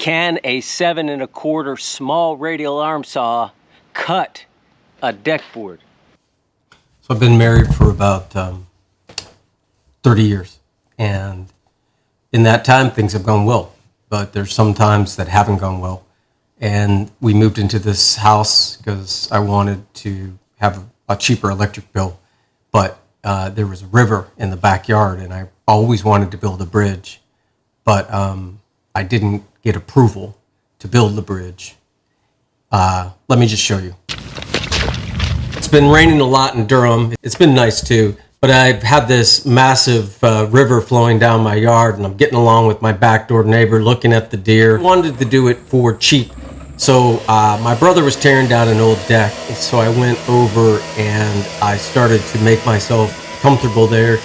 Can a 7 1/4 small radial arm saw cut a deck board? So I've been married for about 30 years, and in that time things have gone well, but there's some times that haven't gone well. And we moved into this house because I wanted to have a cheaper electric bill, but there was a river in the backyard, and I always wanted to build a bridge, but I didn't get approval to build the bridge. Let me just show you. It's been raining a lot in Durham. It's been nice too, but I've had this massive river flowing down my yard, and I'm getting along with my backdoor neighbor, looking at the deer. I wanted to do it for cheap. So my brother was tearing down an old deck, so I went over and I started to make myself comfortable there.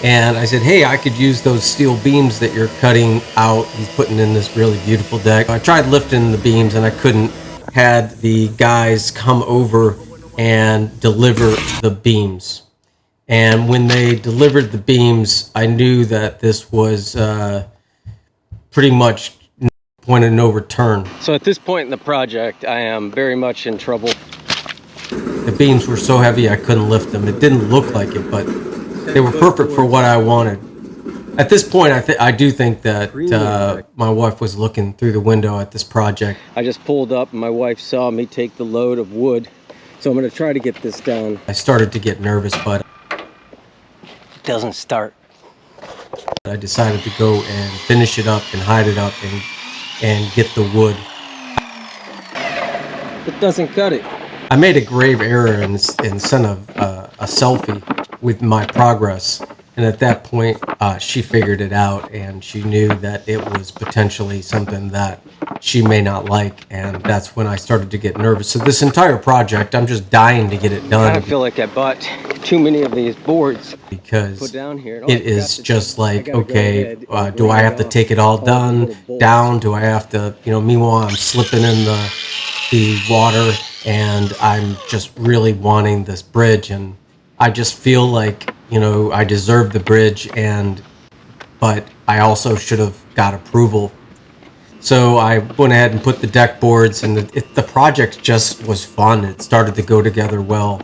And I said, hey, I could use those steel beams that you're cutting out. He's putting in this really beautiful deck. I tried lifting the beams and I couldn't. Had the guys come over and deliver the beams. And when they delivered the beams, I knew that this was pretty much point of no return. So at this point in the project, I am very much in trouble. The beams were so heavy I couldn't lift them. It didn't look like it, but they were perfect for what I wanted. At this point, I do think that my wife was looking through the window at this project. I just pulled up and my wife saw me take the load of wood. So I'm going to try to get this down. I started to get nervous, but it doesn't start. I decided to go and finish it up and hide it up and get the wood. It doesn't cut it. I made a grave error and sent a selfie with my progress. And at that point, she figured it out, and she knew that it was potentially something that she may not like. And that's when I started to get nervous. So this entire project, I'm just dying to get it done. I feel like I bought too many of these boards. Because put down here. It is just like, okay, do I have to take it all down? Do I have to, meanwhile I'm slipping in the water, and I'm just really wanting this bridge, and I just feel like, I deserve the bridge, but I also should have got approval. So I went ahead and put the deck boards, and the project just was fun. It started to go together well,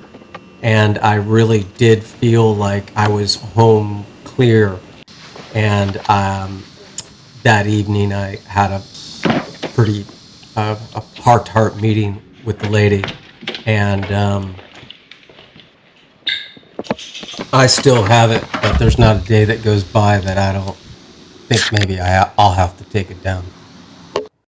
and I really did feel like I was home clear. And that evening I had a pretty a heart-to-heart meeting with the lady, and I still have it, but there's not a day that goes by that I don't think maybe I'll have to take it down.